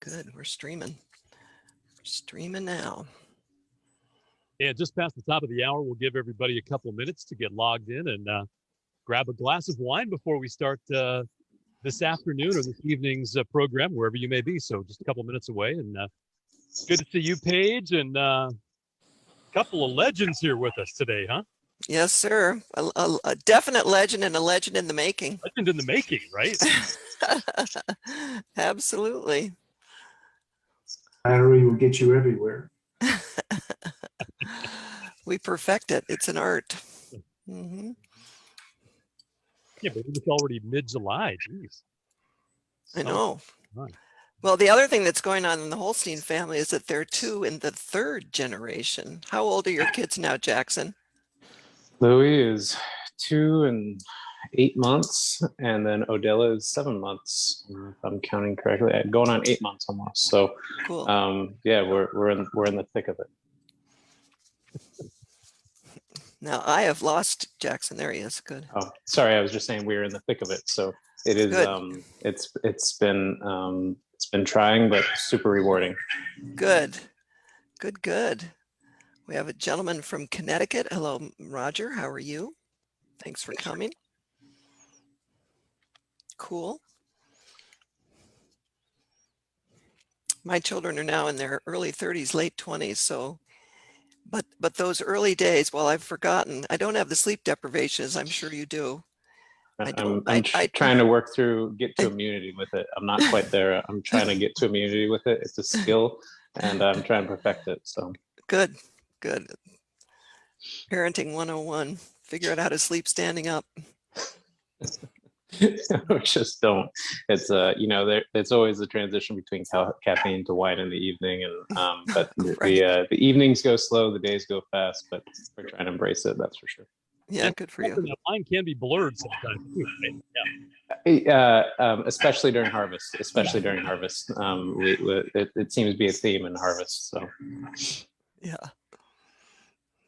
Good. We're streaming. Streaming now. Yeah, just past the top of the hour, we'll give everybody a couple minutes to get logged in and grab a glass of wine before we start this afternoon or this evening's program, wherever you may be. So just a couple minutes away. And good to see you, Paige, and a couple of legends here with us today, huh? Yes, sir. A definite legend and a legend in the making. Legend in the making, right? Absolutely. Battery will get you everywhere. We perfect it. It's an art. Mm-hmm. Yeah, but it's already mid-July. Jeez. I know. Right. Well, the other thing that's going on in the Holstein family is that they're two in the third generation. How old are your kids now, Jackson? Louis is 2 and 8 months, and then Odella is 7 months, if I'm counting correctly. Going on 8 months almost. So, cool. Yeah, we're in the thick of it. Now I have lost Jackson. There he is. Good. Oh, sorry, I was just saying we're in the thick of it. So it is. Good. It's been trying, but super rewarding. Good. Good. Good. We have a gentleman from Connecticut. Hello, Roger. How are you? Thanks for coming. Cool. My children are now in their early 30s, late 20s. So, but those early days, well, I've forgotten. I don't have the sleep deprivation, as I'm sure you do. I'm trying to get to immunity with it. I'm not quite there. I'm trying to get to immunity with it. It's a skill, and I'm trying to perfect it. So good. Good. Parenting 101. Figure out how to sleep standing up. Just don't. It's it's always a transition between caffeine to wine in the evening, and but right. The evenings go slow, the days go fast, but we're trying to embrace it. That's for sure. Yeah, good for you. Mine can be blurred sometimes too, right? Yeah. Especially during harvest. It seems to be a theme in harvest. So yeah.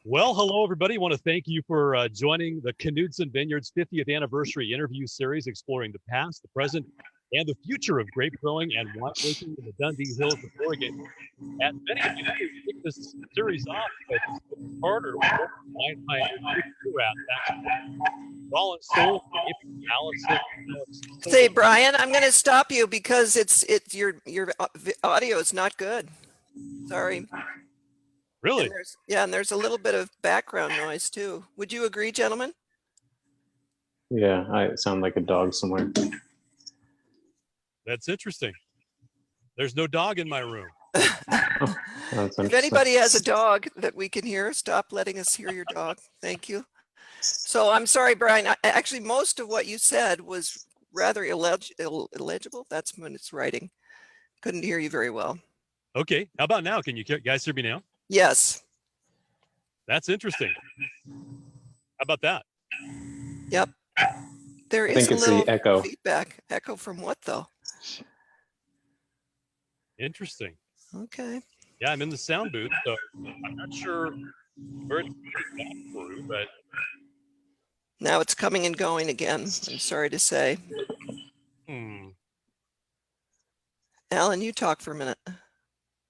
Well, hello, everybody. I want to thank you for joining the Knudsen Vineyards 50th anniversary interview series exploring the past, the present, and the future of grape growing and winemaking in the Dundee Hills of Oregon. And many of you kick this series off with Carter, wine pioneer, Rollins Soul, Allison. Say, Brian, I'm going to stop you because your audio is not good. Sorry. Really? And there's a little bit of background noise too. Would you agree, gentlemen? Yeah, I sound like a dog somewhere. That's interesting. There's no dog in my room. If anybody has a dog that we can hear, stop letting us hear your dog. Thank you. So I'm sorry, Brian. Actually, most of what you said was rather illegible. That's when it's writing. Couldn't hear you very well. Okay. How about now? Can you guys hear me now? Yes. That's interesting. How about that? Yep. There is a little the echo. Feedback. Echo from what though? Interesting. Okay. Yeah, I'm in the sound booth, so I'm not sure where it's going through, but now it's coming and going again. I'm sorry to say. Alan, you talk for a minute.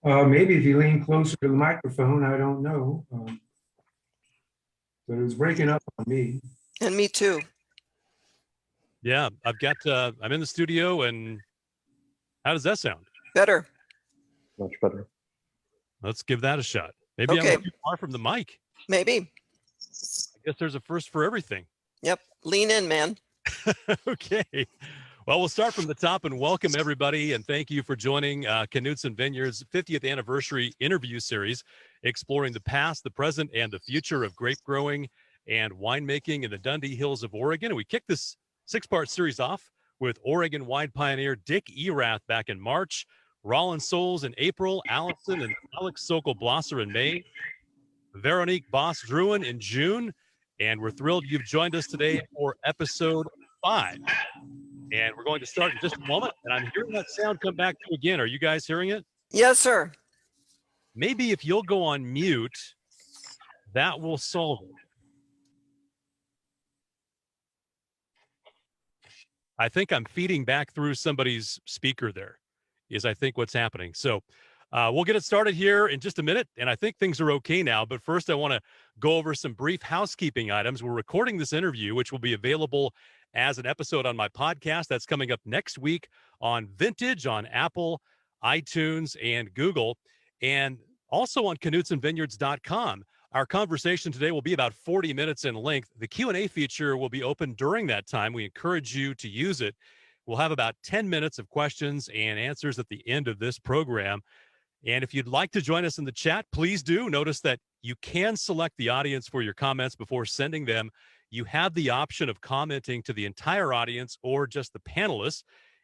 Maybe if you lean closer to the microphone, I don't know. But it was breaking up on me. And me too. Yeah, I'm in the studio, and how does that sound? Better. Much better. Let's give that a shot. Maybe I'm too far from the mic. Maybe. I guess there's a first for everything. Yep. Lean in, man. Okay. Well, we'll start from the top and welcome everybody, and thank you for joining Knudsen Vineyards 50th anniversary interview series, exploring the past, the present, and the future of grape growing and winemaking in the Dundee Hills of Oregon. And we kicked this 6-part series off with Oregon wine pioneer Dick Erath back in March, Rollins Souls in April, Allison and Alex Sokol-Blosser in May, Veronique Boss-Druin in June, and we're thrilled you've joined us today for episode 5. And we're going to start in just a moment. And I'm hearing that sound come back through again. Are you guys hearing it? Yes, sir. Maybe if you'll go on mute, that will solve it. I think I'm feeding back through somebody's speaker there. is, I think, what's happening. So we'll get it started here in just a minute, and I think things are okay now. But first, I want to go over some brief housekeeping items. We're recording this interview, which will be available as an episode on my podcast. That's coming up next week on Vintage, on Apple, iTunes, and Google, and also on KnudsenVineyards.com. Our conversation today will be about 40 minutes in length. The Q&A feature will be open during that time. We encourage you to use it. We'll have about 10 minutes of questions and answers at the end of this program. And if you'd like to join us in the chat, please do. Notice that you can select the audience for your comments before sending them. You have the option of commenting to the entire audience or just the panelists,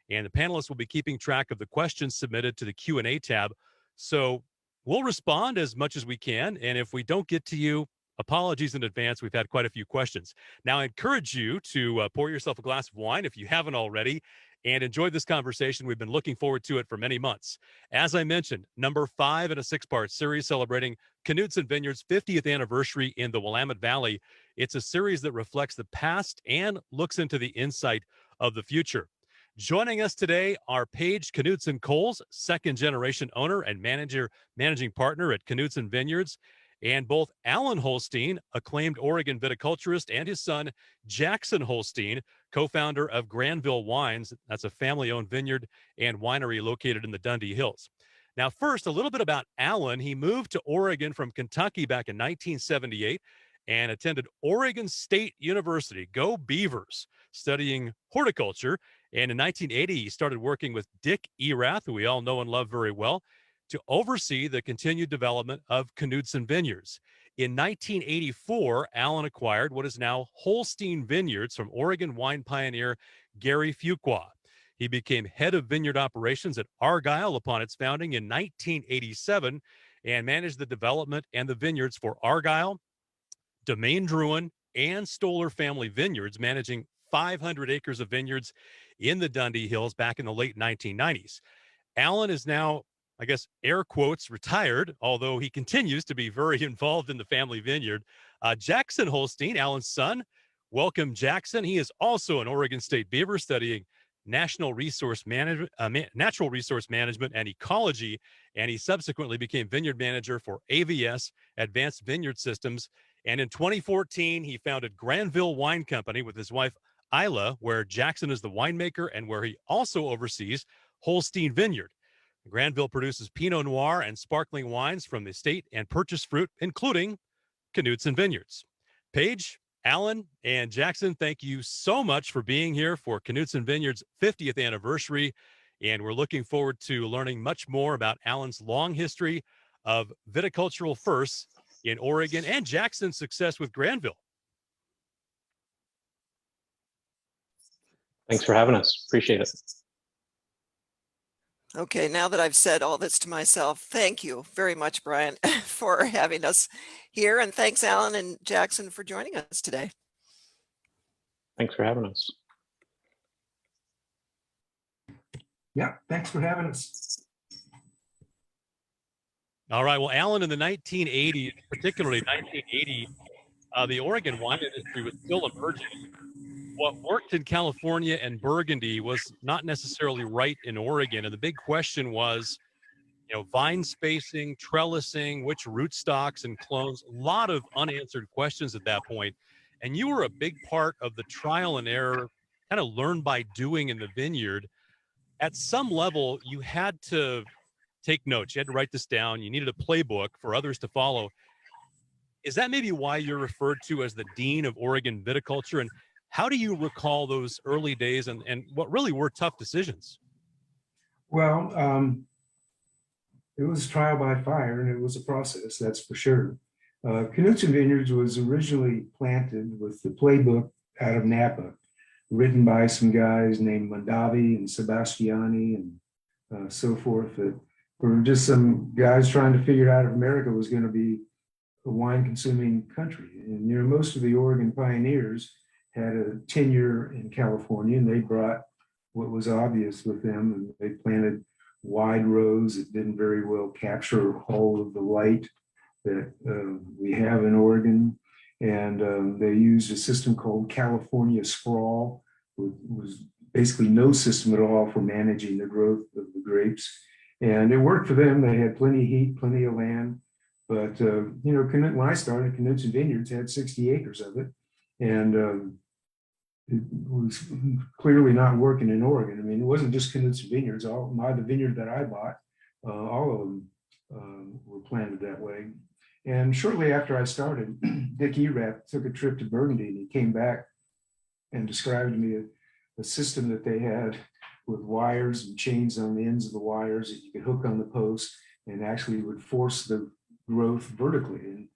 and the panelists will be keeping track of the questions submitted to the Q&A tab. So we'll respond as much as we can, and if we don't get to you, apologies in advance. We've had quite a few questions. Now, I encourage you to pour yourself a glass of wine if you haven't already, and enjoy this conversation. We've been looking forward to it for many months. As I mentioned, number 5 in a 6-part series celebrating Knudsen Vineyards' 50th anniversary in the Willamette Valley. It's a series that reflects the past and looks into the insight of the future. Joining us today are Paige Knudsen Cowles, second-generation owner and managing partner at Knudsen Vineyards, and both Alan Holstein, acclaimed Oregon viticulturist, and his son, Jackson Holstein, co-founder of Granville Wines. That's a family-owned vineyard and winery located in the Dundee Hills. Now, first, a little bit about Alan. He moved to Oregon from Kentucky back in 1978 and attended Oregon State University, go Beavers, studying horticulture. And in 1980, he started working with Dick Erath, who we all know and love very well, to oversee the continued development of Knudsen Vineyards. In 1984, Alan acquired what is now Holstein Vineyards from Oregon wine pioneer Gary Fuqua. He became head of vineyard operations at Argyle upon its founding in 1987 and managed the development and the vineyards for Argyle, Domaine Drouin, and Stoller family vineyards, managing 500 acres of vineyards in the Dundee Hills back in the late 1990s. Alan is now, I guess, air quotes, retired, although he continues to be very involved in the family vineyard. Jackson Holstein, Alan's son. Welcome, Jackson. He is also an Oregon State Beaver studying natural resource management and ecology, and he subsequently became vineyard manager for AVS, Advanced Vineyard Systems. And in 2014, he founded Granville Wine Company with his wife, Isla, where Jackson is the winemaker and where he also oversees Holstein Vineyard. Granville produces Pinot Noir and sparkling wines from the estate and purchased fruit, including Knudsen Vineyards. Paige, Alan, and Jackson, thank you so much for being here for Knudsen Vineyards' 50th anniversary. And we're looking forward to learning much more about Alan's long history of viticultural firsts in Oregon and Jackson's success with Granville. Thanks for having us. Appreciate it. Okay, now that I've said all this to myself, thank you very much, Brian, for having us here. And thanks, Alan and Jackson, for joining us today. Thanks for having us. Yeah, thanks for having us. All right. Well, Alan, in the 1980s, particularly 1980, the Oregon wine industry was still emerging. What worked in California and Burgundy was not necessarily right in Oregon. And the big question was, vine spacing, trellising, which rootstocks and clones, a lot of unanswered questions at that point. And you were a big part of the trial and error, kind of learn by doing in the vineyard. At some level, you had to take notes. You had to write this down. You needed a playbook for others to follow. Is that maybe why you're referred to as the Dean of Oregon Viticulture? And how do you recall those early days and what really were tough decisions? Well, it was trial by fire, and it was a process, that's for sure. Knudsen Vineyards was originally planted with the playbook out of Napa, written by some guys named Mondavi and Sebastiani and so forth, that were just some guys trying to figure out if America was going to be a wine-consuming country. And, most of the Oregon pioneers had a tenure in California, and they brought what was obvious with them, and they planted wide rows that didn't very well capture all of the light that we have in Oregon. And they used a system called California sprawl, which was basically no system at all for managing the growth of the grapes. And it worked for them. They had plenty of heat, plenty of land. But, you know, when I started, Knudsen Vineyards had 60 acres of it. And it was clearly not working in Oregon. I mean, it wasn't just Knudsen Vineyards. The vineyard that I bought, all of them were planted that way. And shortly after I started, Dick Erath took a trip to Burgundy, and he came back and described to me a system that they had with wires and chains on the ends of the wires that you could hook on the post and actually would force the growth vertically, and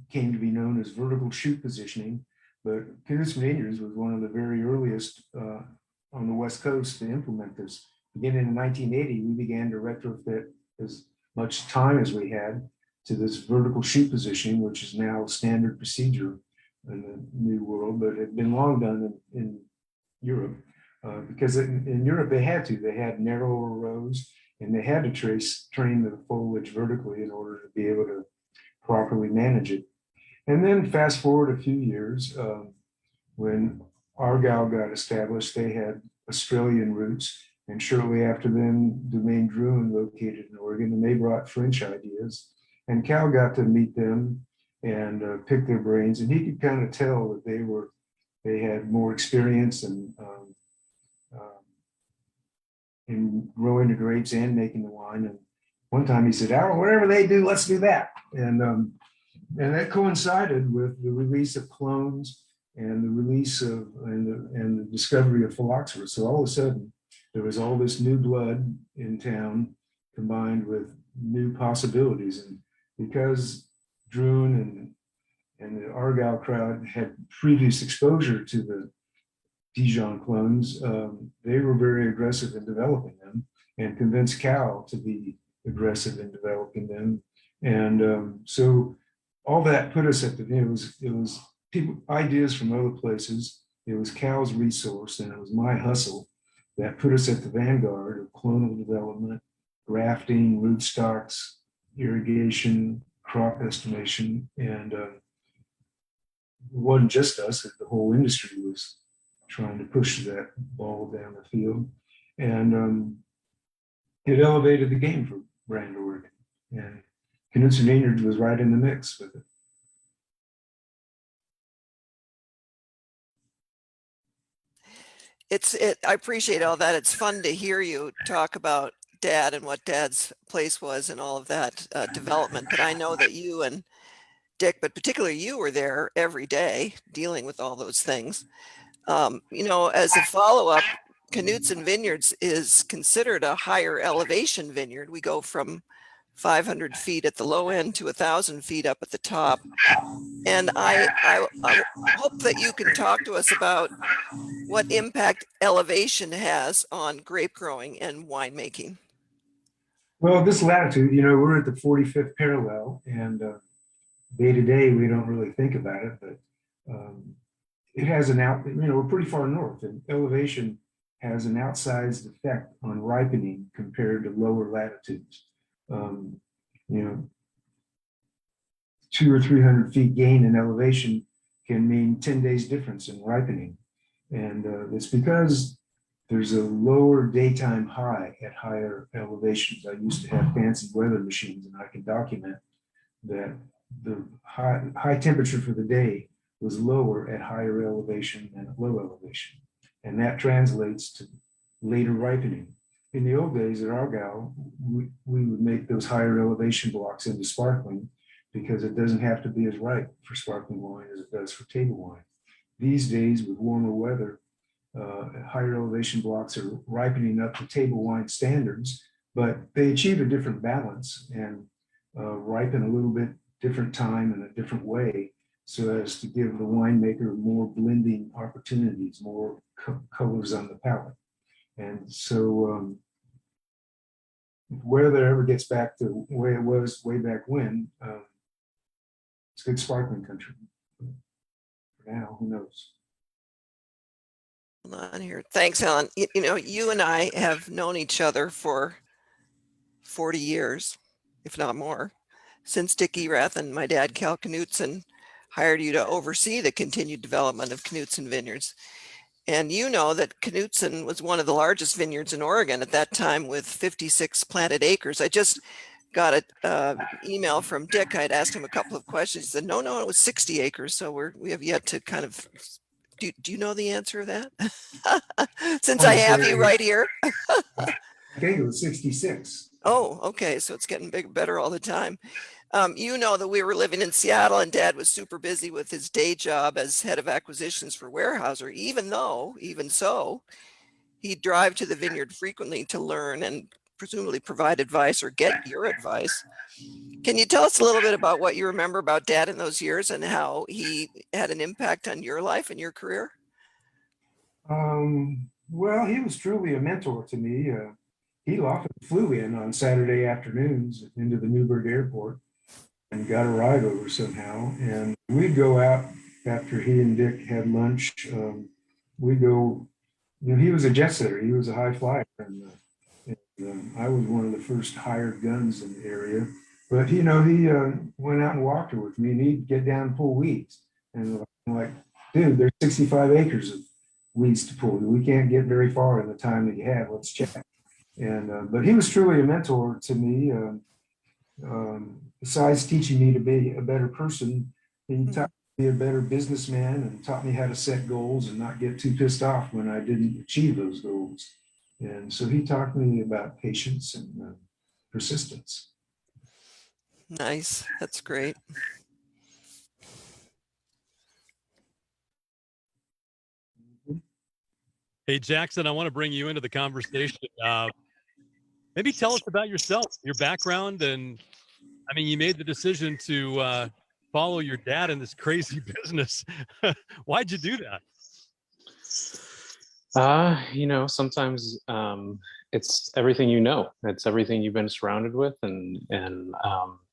came to be known as vertical shoot positioning. But Knudsen Vineyards was one of the very earliest on the West Coast to implement this. Beginning in 1980, we began to retrofit as much time as we had to this vertical shoot positioning, which is now standard procedure in the New World, but it had been long done in Europe. Because in Europe they had narrower rows, and they had to train the foliage vertically in order to be able to properly manage it. And then fast forward a few years, when Argyle got established, they had Australian roots, and shortly after them, Domaine Drouhin located in Oregon, and they brought French ideas. And Cal got to meet them and pick their brains, and he could kind of tell that they had more experience in growing the grapes and making the wine. And one time he said, "Al, whatever they do, let's do that." And that coincided with the release of clones and the release of and the discovery of phylloxera. So all of a sudden, there was all this new blood in town combined with new possibilities. And because Drouhin and the Argyle crowd had previous exposure to the Dijon clones, they were very aggressive in developing them and convinced Cal to be aggressive in developing them. And so all that put us at it was people, ideas from other places. It was Cal's resource, and it was my hustle that put us at the vanguard of clonal development, grafting, rootstocks, irrigation, crop estimation. And it wasn't just us, the whole industry was trying to push that ball down the field. And it elevated the game for Brand Oregon. And Knudsen Vineyards was right in the mix with it. I appreciate all that. It's fun to hear you talk about Dad and what Dad's place was and all of that development. But I know that you and Dick, but particularly you, were there every day dealing with all those things. You know, as a follow-up, Knudsen Vineyards is considered a higher elevation vineyard. We go from 500 feet at the low end to 1,000 feet up at the top. And I hope that you can talk to us about what impact elevation has on grape growing and winemaking. Well, this latitude, you know, we're at the 45th parallel, and day to day, we don't really think about it, but it has we're pretty far north, and elevation has an outsized effect on ripening compared to lower latitudes. You know, 200 or 300 feet gain in elevation can mean 10 days difference in ripening. And it's because there's a lower daytime high at higher elevations. I used to have fancy weather machines, and I can document that the high temperature for the day was lower at higher elevation than at low elevation. And that translates to later ripening. In the old days at Argyle, we would make those higher elevation blocks into sparkling because it doesn't have to be as ripe for sparkling wine as it does for table wine. These days, with warmer weather, higher elevation blocks are ripening up to table wine standards, but they achieve a different balance and ripen a little bit different time in a different way, so as to give the winemaker more blending opportunities, more colors on the palate. And so if weather ever gets back to the way it was way back when, it's good sparkling country. For now, who knows? Hold on here. Thanks, Alan. You know, you and I have known each other for 40 years, if not more, since Dick Erath and my dad, Cal Knudsen, hired you to oversee the continued development of Knudsen Vineyards. And you know that Knudsen was one of the largest vineyards in Oregon at that time with 56 planted acres. I just got an email from Dick. I'd asked him a couple of questions. He said, no, it was 60 acres. So we have yet to kind of, do you know the answer to that? Since I have you right here. I think it was 66. Oh, okay. So it's getting better all the time. You know that we were living in Seattle and Dad was super busy with his day job as head of acquisitions for Weyerhaeuser, even so, he'd drive to the vineyard frequently to learn and presumably provide advice or get your advice. Can you tell us a little bit about what you remember about Dad in those years and how he had an impact on your life and your career? Well, he was truly a mentor to me. He often flew in on Saturday afternoons into the Newburgh airport and got a ride over somehow. And we'd go out after he and Dick had lunch. We'd go, he was a jet setter. He was a high flyer. And I was one of the first hired guns in the area. But, he went out and walked her with me, and he'd get down and pull weeds. And I'm like, dude, there's 65 acres of weeds to pull. We can't get very far in the time that you have. Let's check. And but he was truly a mentor to me. Besides teaching me to be a better person, he taught me to be a better businessman and taught me how to set goals and not get too pissed off when I didn't achieve those goals. And so he taught me about patience and persistence. Nice. That's great. Hey, Jackson, I want to bring you into the conversation. Maybe tell us about yourself, your background, and I mean, you made the decision to follow your dad in this crazy business. Why'd you do that? Sometimes it's everything it's everything you've been surrounded with, and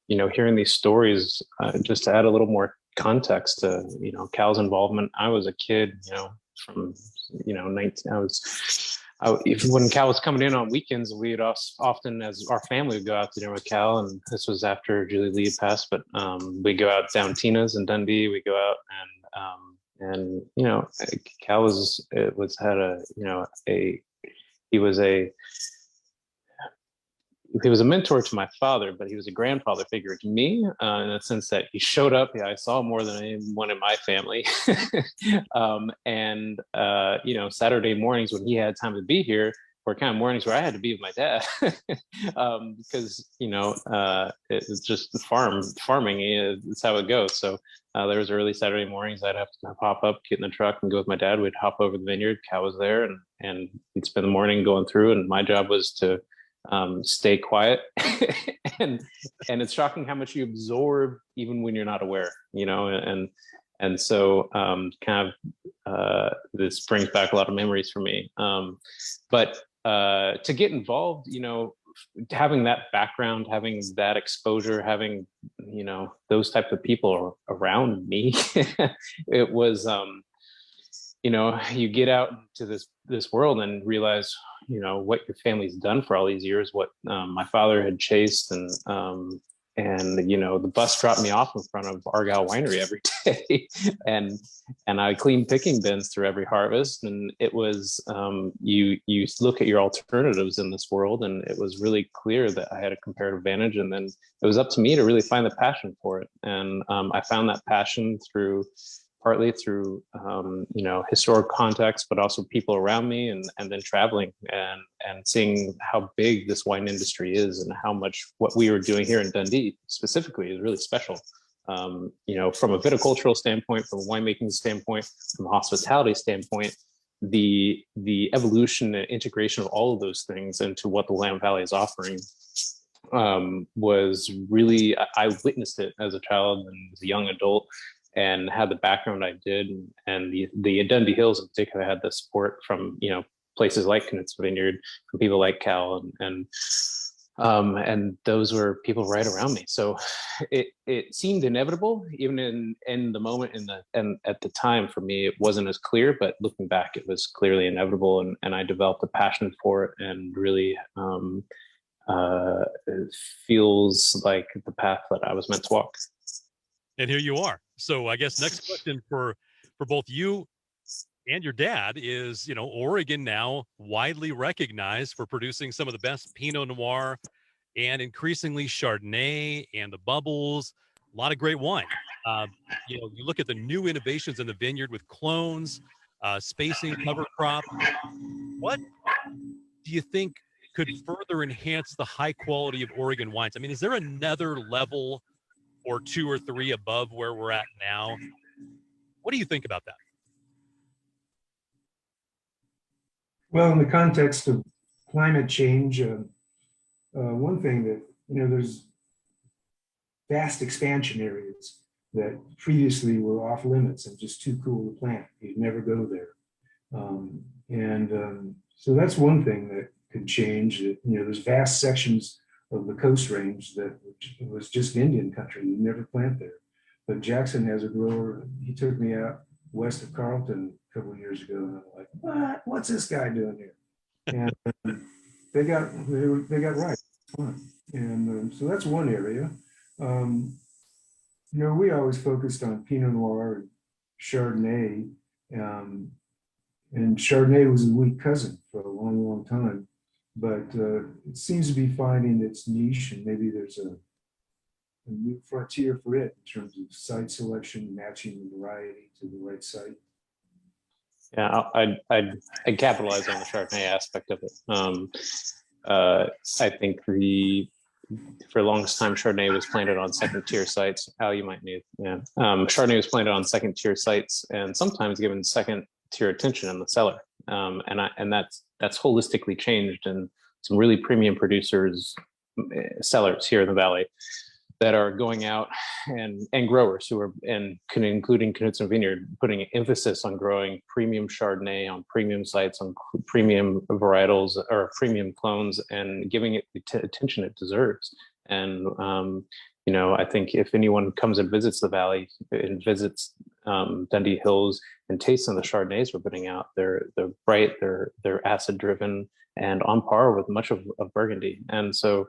hearing these stories, just to add a little more context to Cal's involvement. I was a kid, from 19. When Cal was coming in on weekends, we'd often, as our family, would go out to dinner with Cal, and this was after Julie Lee had passed. But we go out down Tina's in Dundee. We go out and Cal was he was a mentor to my father, but he was a grandfather figure to me in the sense that he showed up. Yeah, I saw more than anyone in my family. Saturday mornings when he had time to be here were kind of mornings where I had to be with my dad because, it's just farming. It's how it goes. So there was early Saturday mornings I'd have to pop up, get in the truck and go with my dad. We'd hop over the vineyard. Cal was there and we'd spend the morning going through. And my job was to stay quiet. and it's shocking how much you absorb even when you're not aware, and so this brings back a lot of memories for me. But to get involved, having that background, having that exposure, having, those types of people around me, it was, you get out into this world and realize, what your family's done for all these years, what my father had chased, and the bus dropped me off in front of Argyle Winery every day, and I cleaned picking bins through every harvest, and it was you look at your alternatives in this world, and it was really clear that I had a comparative advantage, and then it was up to me to really find the passion for it, and I found that passion partly through historic context, but also people around me, and then traveling and seeing how big this wine industry is, and how much what we were doing here in Dundee specifically is really special. From a viticultural standpoint, from a winemaking standpoint, from a hospitality standpoint, the evolution and integration of all of those things into what the Lamb Valley is offering was really, I witnessed it as a child and as a young adult, and had the background I did, and the Dundee Hills in particular had the support from places like Knudsen Vineyard, from people like Cal, and those were people right around me. So it seemed inevitable, even in the moment, and at the time for me it wasn't as clear, but looking back it was clearly inevitable, and I developed a passion for it, and really it feels like the path that I was meant to walk. And here you are. So I guess next question for both you And your dad is, Oregon now widely recognized for producing some of the best Pinot Noir and increasingly Chardonnay and the bubbles, a lot of great wine. You look at the new innovations in the vineyard with clones, spacing, cover crop. What do you think could further enhance the high quality of Oregon wines? I mean, is there another level or two or three above where we're at now? What do you think about that? Well, in the context of climate change, one thing that, there's vast expansion areas that previously were off limits and just too cool to plant. You'd never go there. So that's one thing that could change. That, there's vast sections of the Coast Range that was just Indian country. You'd never plant there. But Jackson has a grower. He took me out west of Carlton a couple of years ago, and I'm like, "What? What's this guy doing here?" And they got right. And so that's one area. We always focused on Pinot Noir and Chardonnay, and Chardonnay was a weak cousin for a long, long time. But it seems to be finding its niche, and maybe there's a new frontier for it in terms of site selection, matching the variety to the right site. Yeah, I'd capitalize on the Chardonnay aspect of it. I think for the longest time, Chardonnay was planted on second tier sites. Al, you might need, yeah. Chardonnay was planted on second tier sites and sometimes given second tier attention in the cellar. And that's holistically changed, and some really premium producers, cellars here in the Valley, that are going out, and growers who are, and including Knudsen Vineyard, putting emphasis on growing premium Chardonnay on premium sites, on premium varietals or premium clones, and giving it the attention it deserves. And I think if anyone comes and visits the Valley and visits Dundee Hills and tastes some of the Chardonnays we're putting out, they're bright, they're acid driven, and on par with much of Burgundy. And so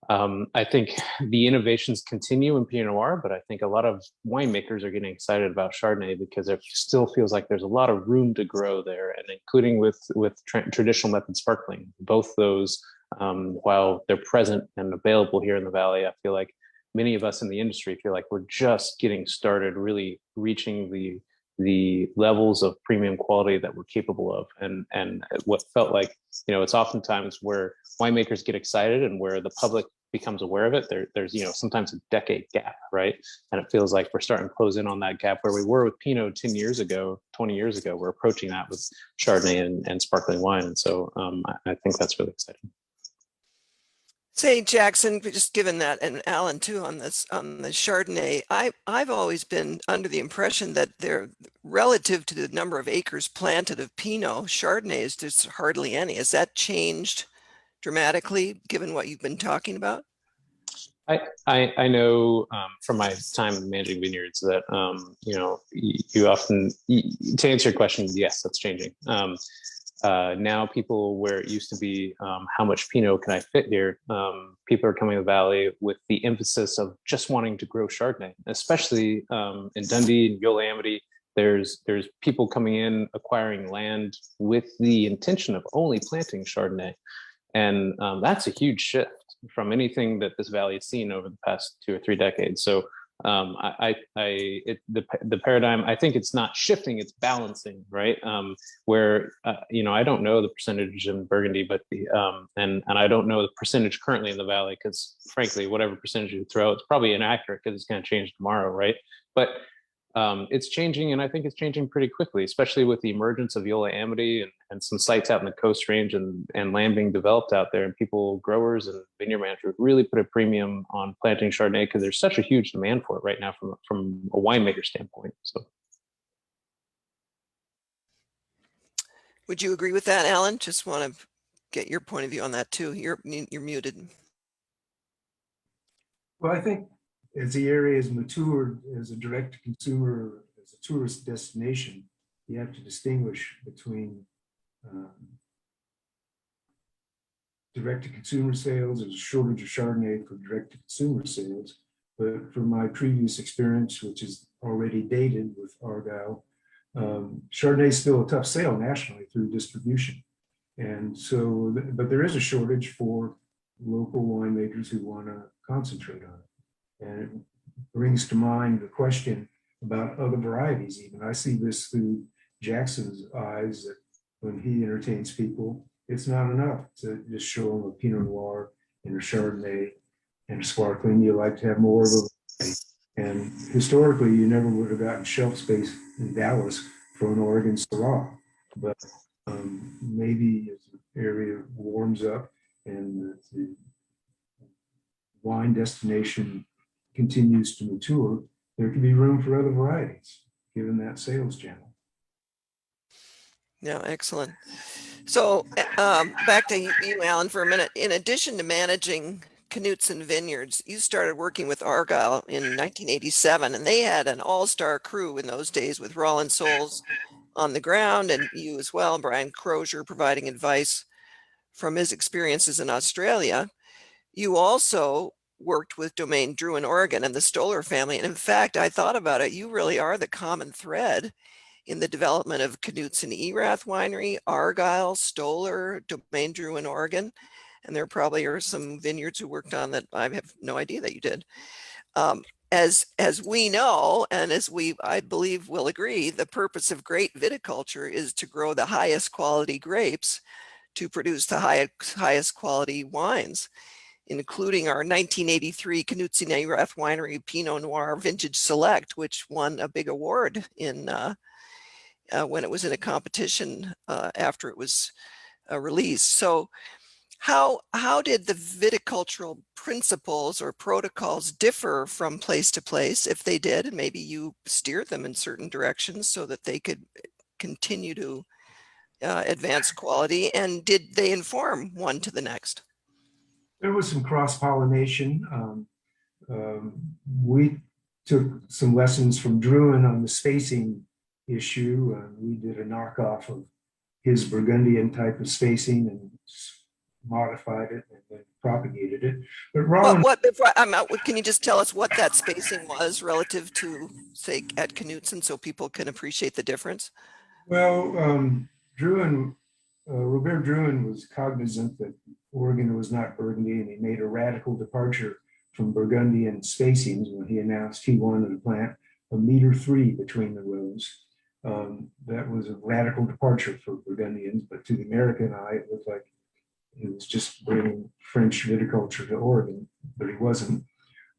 I think the innovations continue in Pinot Noir, but I think a lot of winemakers are getting excited about Chardonnay because it still feels like there's a lot of room to grow there, and including with traditional method sparkling. Both those, while they're present and available here in the Valley, I feel like many of us in the industry feel like we're just getting started, really reaching the levels of premium quality that we're capable of. And what felt like, it's oftentimes where winemakers get excited and where the public becomes aware of it, there's sometimes a decade gap, right? And it feels like we're starting to close in on that gap where we were with Pinot 10 years ago, 20 years ago. We're approaching that with Chardonnay and sparkling wine. And so I think that's really exciting. Say, Jackson, just given that, and Alan too, on the Chardonnay, I've always been under the impression that they're relative to the number of acres planted of Pinot, Chardonnay is just hardly any. Has that changed dramatically given what you've been talking about? I know from my time managing vineyards that you often, to answer your question, yes, that's changing. Now people, where it used to be how much Pinot can I fit here, people are coming to the Valley with the emphasis of just wanting to grow Chardonnay, especially in Dundee and Yola-Amity. There's people coming in, acquiring land with the intention of only planting Chardonnay. And that's a huge shift from anything that this Valley has seen over the past 2 or 3 decades. So the paradigm, I think it's not shifting, it's balancing, right? Where I don't know the percentage in Burgundy, but and I don't know the percentage currently in the Valley, because frankly, whatever percentage you throw, it's probably inaccurate because it's going to change tomorrow, right? But it's changing, and I think it's changing pretty quickly, especially with the emergence of Yola-Amity and some sites out in the Coast Range and land being developed out there, and people, growers and vineyard managers really put a premium on planting Chardonnay because there's such a huge demand for it right now from a winemaker standpoint. So, Would you agree with that, Alan? Just want to get your point of view on that too. You're muted. Well, I think as the area is matured as a direct-to-consumer, as a tourist destination, you have to distinguish between direct-to-consumer sales. There's a shortage of Chardonnay for direct-to-consumer sales. But from my previous experience, which is already dated with Argyle, Chardonnay is still a tough sale nationally through distribution. And so, but there is a shortage for local winemakers who want to concentrate on it. And it brings to mind the question about other varieties even. I see this through Jackson's eyes, that when he entertains people, it's not enough to just show them a Pinot Noir and a Chardonnay and a sparkling. You like to have more of a variety. And historically, you never would have gotten shelf space in Dallas for an Oregon Syrah. But maybe as the area warms up and the wine destination continues to mature, there could be room for other varieties, given that sales channel. Yeah, excellent. So back to you, Alan, for a minute. In addition to managing Knudsen Vineyards, you started working with Argyle in 1987, and they had an all-star crew in those days with Roland Souls on the ground, and you as well, Brian Crozier, providing advice from his experiences in Australia. You also worked with Domaine Drew in Oregon and the Stoller family. And in fact, I thought about it, you really are the common thread in the development of Knudsen Erath Winery, Argyle, Stoller, Domaine Drew in Oregon. And there probably are some vineyards who worked on that I have no idea that you did. As we know, and as I believe will agree, the purpose of great viticulture is to grow the highest quality grapes to produce the highest quality wines, including our 1983 Knudsen Erath Winery Pinot Noir Vintage Select, which won a big award in when it was in a competition after it was released. So how did the viticultural principles or protocols differ from place to place, if they did, and maybe you steered them in certain directions so that they could continue to advance quality, and did they inform one to the next? There was some cross-pollination. We took some lessons from Druin on the spacing issue. We did a knockoff of his Burgundian type of spacing and modified it and then propagated it. But Roland, can you just tell us what that spacing was relative to, say, at Knudsen, so people can appreciate the difference? well, Robert Druin was cognizant that Oregon was not Burgundy, and he made a radical departure from Burgundian spacings when he announced he wanted to plant 1.3 meters between the rows. That was a radical departure for Burgundians, but to the American eye, it looked like he was just bringing French viticulture to Oregon, but he wasn't.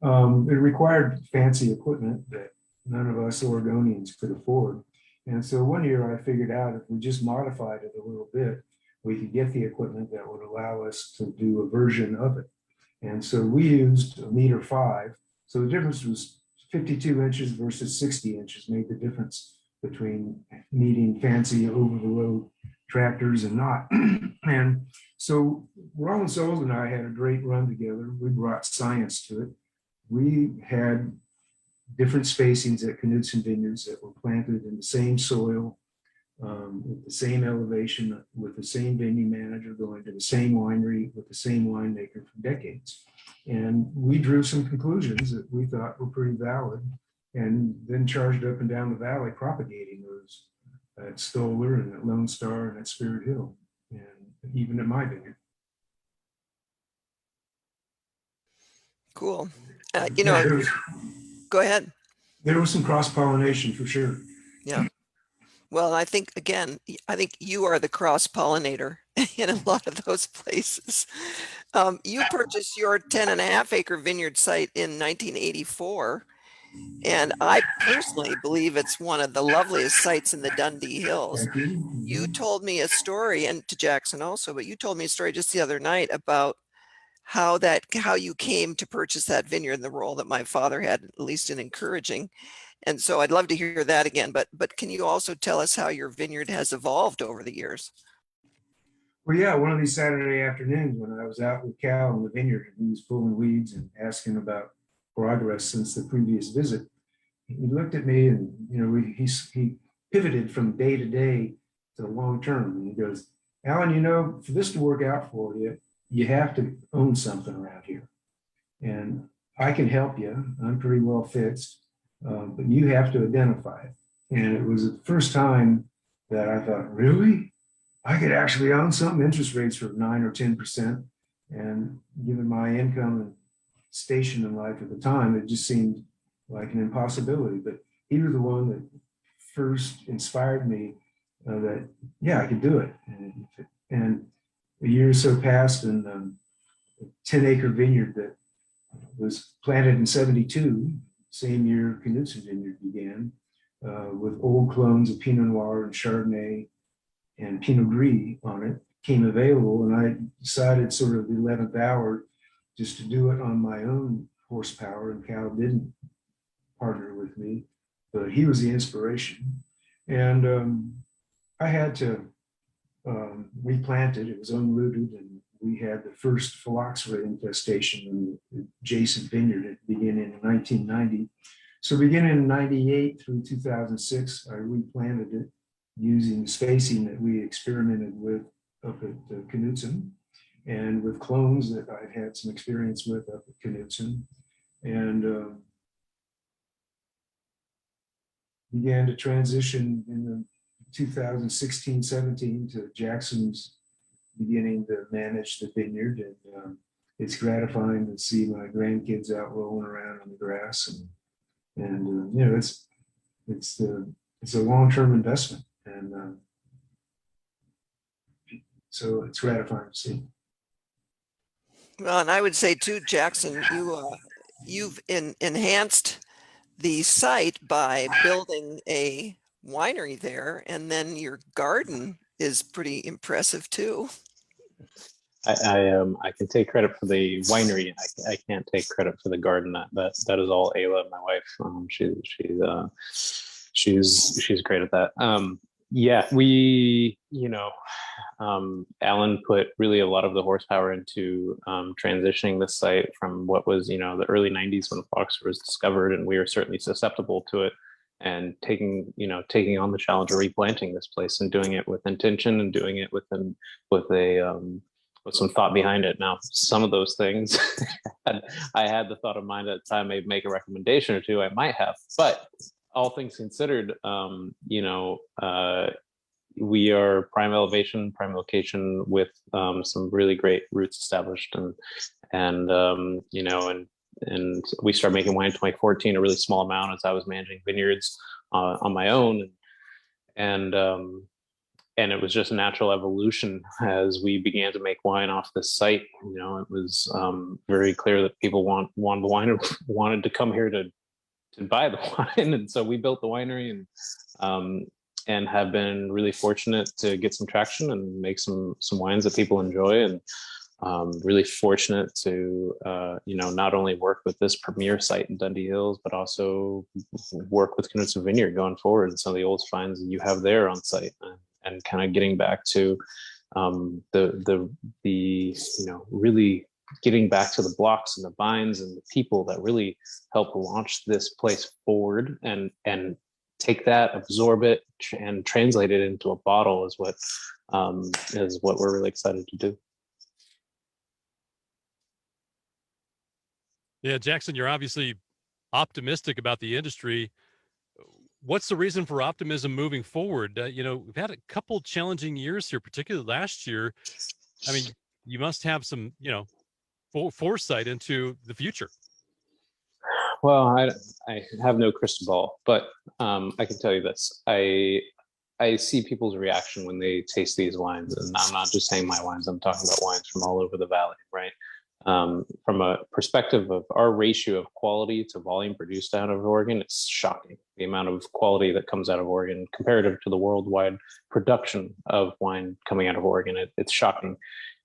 It required fancy equipment that none of us Oregonians could afford. And so one year I figured out if we just modified it a little bit, we could get the equipment that would allow us to do a version of it. And so we used 1.5 meters. So the difference was 52 inches versus 60 inches made the difference between needing fancy over-the-road tractors and not. And so Roland Souls and I had a great run together. We brought science to it. We had different spacings at Knudsen Vineyards that were planted in the same soil, with the same elevation, with the same vineyard manager, going to the same winery with the same winemaker for decades. And we drew some conclusions that we thought were pretty valid, and then charged up and down the valley propagating those at Stoller and at Lone Star and at Spirit Hill, and even at my vineyard. Cool. Yeah, go ahead. There was some cross-pollination for sure. Yeah. Well, I think you are the cross-pollinator in a lot of those places. You purchased your 10.5-acre vineyard site in 1984. And I personally believe it's one of the loveliest sites in the Dundee Hills. You told me a story, and to Jackson also, but you told me a story just the other night about how you came to purchase that vineyard and the role that my father had, at least in encouraging. And so I'd love to hear that again, but can you also tell us how your vineyard has evolved over the years? Well, yeah, one of these Saturday afternoons when I was out with Cal in the vineyard, and he was pulling weeds and asking about progress since the previous visit, he looked at me and, he pivoted from day to day to the long term. And he goes, Alan, for this to work out for you, you have to own something around here. And I can help you. I'm pretty well fixed, but you have to identify it. And it was the first time that I thought, really? I could actually own something. Interest rates were 9 or 10%. And given my income and station in life at the time, it just seemed like an impossibility. But he was the one that first inspired me that, yeah, I could do it. And a year or so passed, and a 10-acre vineyard that was planted in 72, same year Knudsen Vineyard began, with old clones of Pinot Noir and Chardonnay and Pinot Gris on it, came available. And I decided sort of the 11th hour just to do it on my own horsepower, and Cal didn't partner with me, but he was the inspiration. And I had to replant it. It was unrooted, and we had the first phylloxera infestation in the adjacent vineyard at the beginning of 1990. So beginning in 98 through 2006, I replanted it using spacing that we experimented with up at Knudsen, and with clones that I'd had some experience with up at Knudsen, and began to transition in the 2016-17 to Jackson's beginning to manage the vineyard. And it's gratifying to see my grandkids out rolling around on the grass, and you know, it's a long-term investment, and so it's gratifying to see. Well, and I would say too, Jackson, you've enhanced the site by building a winery there, and then your garden is pretty impressive too. I can take credit for the winery. I can't take credit for the garden. That is all Ayla, my wife. She's great at that. Yeah, we, you know, Alan put really a lot of the horsepower into transitioning the site from what was, you know, the early 90s when phylloxera was discovered, and we were certainly susceptible to it, and taking on the challenge of replanting this place and doing it with intention and doing it with some thought behind it. Now, some of those things, I had the thought of mind at the time, maybe make a recommendation or two, I might have, but all things considered, we are prime elevation, prime location with some really great roots established, and we started making wine in 2014, a really small amount as I was managing vineyards on my own, and it was just a natural evolution as we began to make wine off the site. You know, it was very clear that people wanted the wine and wanted to come here to buy the wine, and so we built the winery, and have been really fortunate to get some traction and make some wines that people enjoy, and really fortunate to not only work with this premier site in Dundee Hills, but also work with Knudsen Vineyard going forward, and some of the old finds that you have there on site, and kind of getting back to really getting back to the blocks and the vines and the people that really helped launch this place forward, and take that, absorb it, and translate it into a bottle is what we're really excited to do. Yeah, Jackson, you're obviously optimistic about the industry. What's the reason for optimism moving forward? We've had a couple challenging years here, particularly last year. I mean, you must have some, foresight into the future. Well, I have no crystal ball, but I can tell you this. I see people's reaction when they taste these wines, and I'm not just saying my wines, I'm talking about wines from all over the valley, right? From a perspective of our ratio of quality to volume produced out of Oregon, it's shocking. The amount of quality that comes out of Oregon comparative to the worldwide production of wine coming out of Oregon, it's shocking.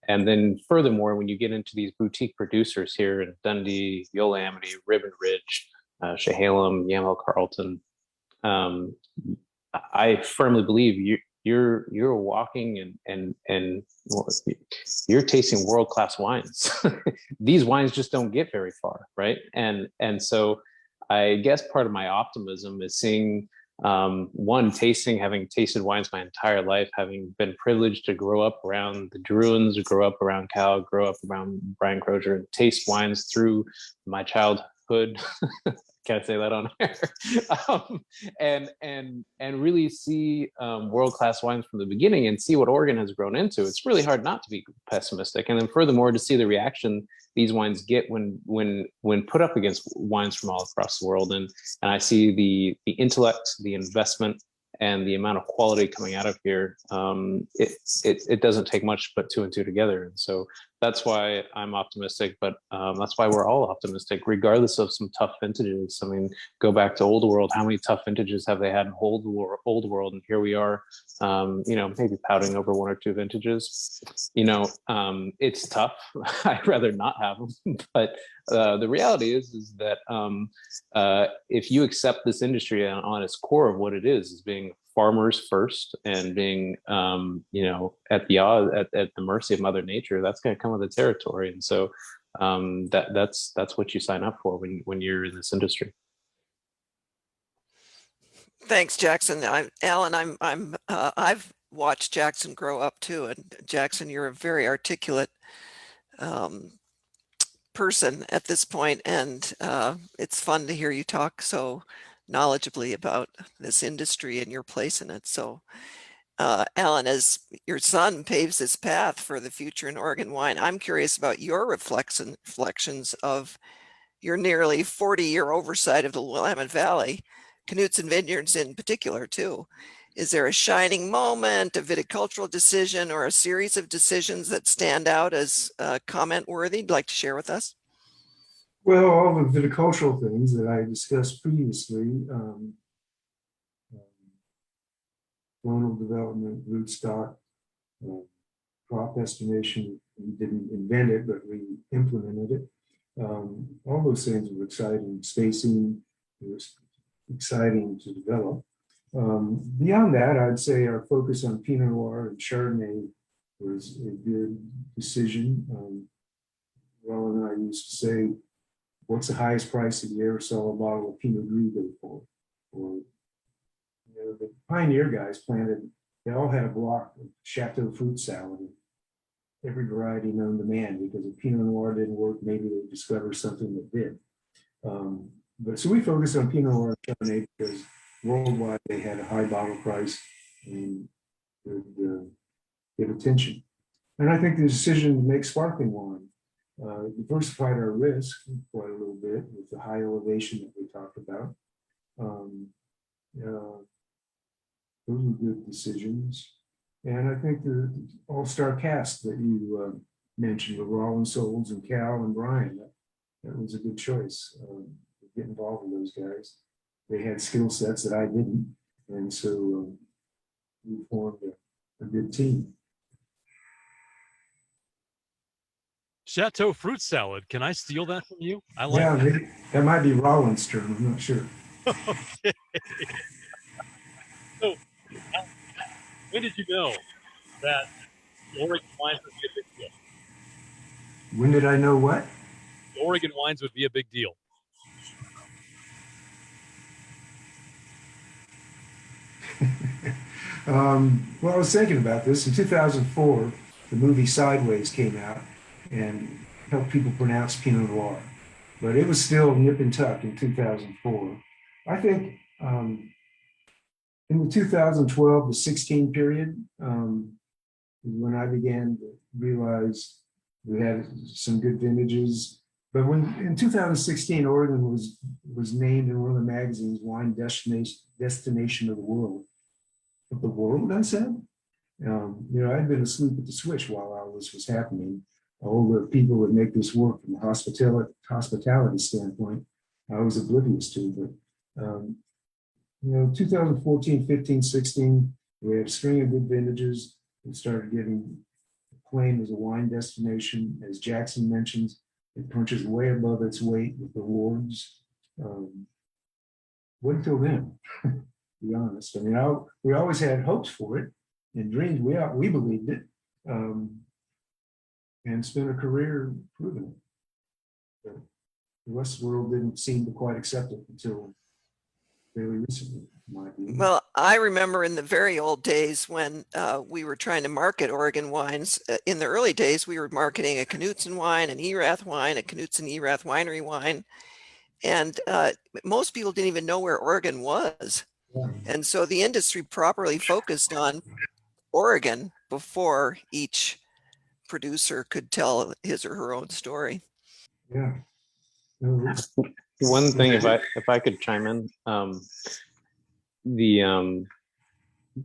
And then furthermore, when you get into these boutique producers here in Dundee, Yola Amity, Ribbon Ridge, Chehalem, Yamhill, Carlton, I firmly believe you're walking and you're tasting world-class wines. These wines just don't get very far, right? And so I guess part of my optimism is seeing having tasted wines my entire life, having been privileged to grow up around the Druins, grow up around Cal, grow up around Brian Crozier, and taste wines through my childhood could. Can't say that on air. And really see world-class wines from the beginning and see what Oregon has grown into. It's really hard not to be pessimistic. And then furthermore, to see the reaction these wines get when put up against wines from all across the world. And I see the intellect, the investment, and the amount of quality coming out of here. It doesn't take much but two and two together. And so that's why I'm optimistic, but that's why we're all optimistic, regardless of some tough vintages. I mean, go back to Old World. How many tough vintages have they had in Old World? And here we are, maybe pouting over one or two vintages. It's tough. I'd rather not have them. But the reality is that if you accept this industry on its core of what it is being farmers first and being at the mercy of Mother Nature, that's going to come with the territory. And so that's what you sign up for when you're in this industry. Thanks, Jackson. Alan, I've watched Jackson grow up too, and Jackson, you're a very articulate person at this point, and it's fun to hear you talk so knowledgeably about this industry and your place in it. So Alan, as your son paves his path for the future in Oregon wine, I'm curious about your reflections of your nearly 40-year oversight of the Willamette Valley, Knudsen Vineyards in particular too. Is there a shining moment, a viticultural decision, or a series of decisions that stand out as comment worthy you'd like to share with us? Well, all the viticultural things that I discussed previously, clonal development, rootstock, crop estimation. We didn't invent it, but we implemented it. All those things were exciting. Spacing was exciting to develop. Beyond that, I'd say our focus on Pinot Noir and Chardonnay was a good decision. Ron and I used to say, what's the highest price that you ever saw a bottle of Pinot Gris go for? Or, the Pioneer guys they all had a block of Chateau fruit salad, every variety known to man, because if Pinot Noir didn't work, maybe they discovered something that did. But so we focused on Pinot Noir and Chardonnay because worldwide they had a high bottle price and could get attention. And I think the decision to make sparkling wine diversified our risk quite a little bit with the high elevation that we talked about. Those were good decisions. And I think the all-star cast that you mentioned with Rollins, Souls, and Cal and Brian, that was a good choice. Get involved with those guys. They had skill sets that I didn't. And so we formed a good team. Chateau fruit salad. Can I steal that from you? I like that. Maybe, that might be Rollins' term. I'm not sure. Okay. So, when did you know that Oregon wines would be a big deal? When did I know what? Oregon wines would be a big deal. Well, I was thinking about this. In 2004, the movie Sideways came out and helped people pronounce Pinot Noir. But it was still nip and tuck in 2004. I think in the 2012 to 16 period is when I began to realize we had some good vintages. But when in 2016, Oregon was named in one of the magazines wine destination of the world. Of the world, I said. I'd been asleep at the switch while all this was happening. All the people that make this work from a hospitality standpoint, I was oblivious to. But 2014, 15, 16, we had a string of good vintages. We started getting acclaimed as a wine destination. As Jackson mentions, it punches way above its weight with awards. What until then? To be honest, I mean, we always had hopes for it and dreams. We believed it, and spent a career proving it. But the rest of the world didn't seem to quite accept it until fairly recently, in my opinion. Well, I remember in the very old days when we were trying to market Oregon wines. In the early days, we were marketing a Knudsen wine, an Erath wine, a Knudsen Erath winery wine. And most people didn't even know where Oregon was. Yeah. And so the industry properly focused on Oregon before each producer could tell his or her own story. Yeah. No, One thing, if I could chime in,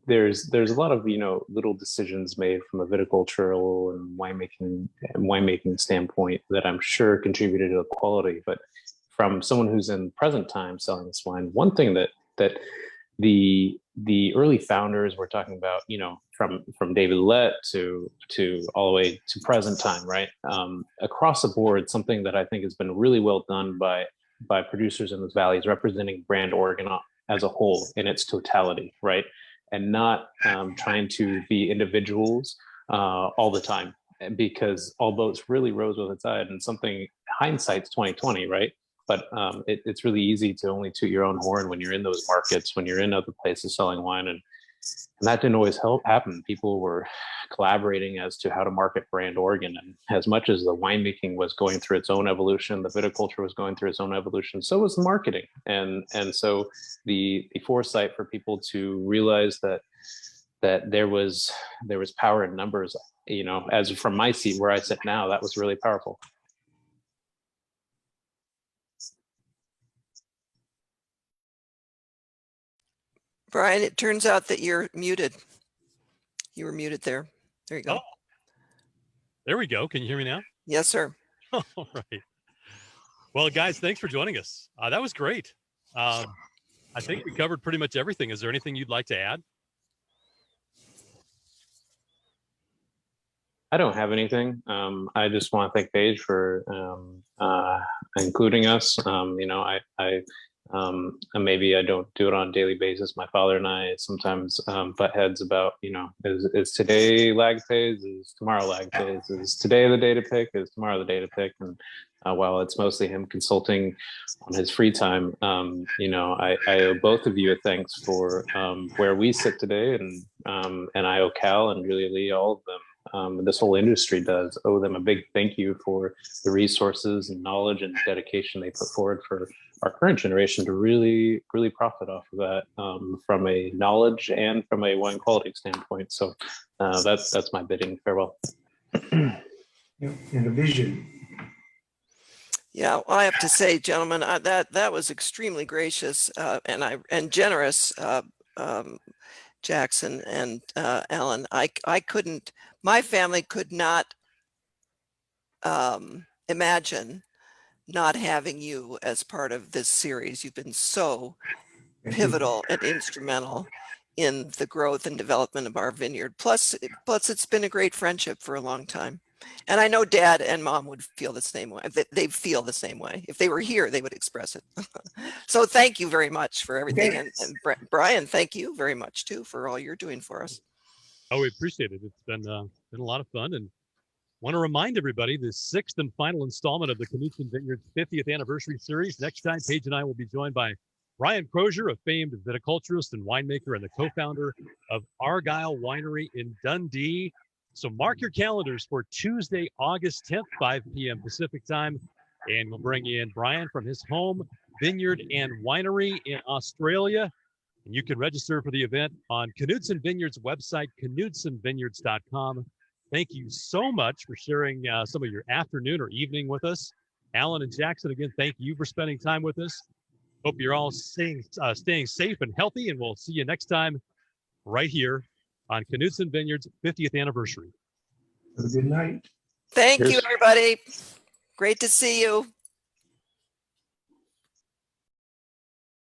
there's a lot of little decisions made from a viticultural and winemaking standpoint that I'm sure contributed to the quality. But from someone who's in present time selling this wine, one thing that the early founders were talking about, from David Lett to all the way to present time, right? Across the board, something that I think has been really well done by producers in this valley is representing brand Oregon as a whole in its totality, right? And not trying to be individuals all the time, because all boats really rose with the tide, and something, hindsight's 2020, right? But it's really easy to only toot your own horn when you're in those markets, when you're in other places selling wine, and that didn't always happen. People were collaborating as to how to market brand Oregon, and as much as the winemaking was going through its own evolution, the viticulture was going through its own evolution, so was the marketing, and so the foresight for people to realize that there was power in numbers, as from my seat where I sit now, that was really powerful. Brian, it turns out that you're muted. You were muted there. There you go. Oh, there we go. Can you hear me now? Yes, sir. All right. Well, guys, thanks for joining us. That was great. I think we covered pretty much everything. Is there anything you'd like to add? I don't have anything. I just want to thank Paige for including us. Maybe I don't do it on a daily basis. My father and I sometimes butt heads about, is today lag phase? Is tomorrow lag phase? Is today the day to pick? Is tomorrow the day to pick? And while it's mostly him consulting on his free time, I owe both of you a thanks for where we sit today, and I owe Cal and Julia Lee, all of them. This whole industry does owe them a big thank you for the resources and knowledge and dedication they put forward for our current generation to really, really profit off of that, from a knowledge and from a wine quality standpoint. So that's my bidding. Farewell. yeah, and a vision. Yeah, well, I have to say, gentlemen, that was extremely gracious and generous, Jackson and Alan. I couldn't. My family could not imagine not having you as part of this series. You've been so pivotal and instrumental in the growth and development of our vineyard. Plus it's been a great friendship for a long time. And I know Dad and Mom would feel the same way. They feel the same way. If they were here, they would express it. So thank you very much for everything. Okay. And Brian, thank you very much too for all you're doing for us. Oh, we appreciate it. It's been a lot of fun, and want to remind everybody the 6th and final installment of the Knudsen Vineyards 50th anniversary series. Next time, Paige and I will be joined by Brian Crozier, a famed viticulturist and winemaker and the co-founder of Argyle Winery in Dundee. So mark your calendars for Tuesday, August 10th, 5 p.m. Pacific time. And we'll bring in Brian from his home vineyard and winery in Australia. And you can register for the event on Knudsen Vineyards website, knudsenvineyards.com. Thank you so much for sharing some of your afternoon or evening with us. Alan and Jackson, again, thank you for spending time with us. Hope you're all staying safe and healthy, and we'll see you next time right here on Knudsen Vineyards 50th anniversary. Have a good night. Thank you, Cheers. everybody. Great to see you.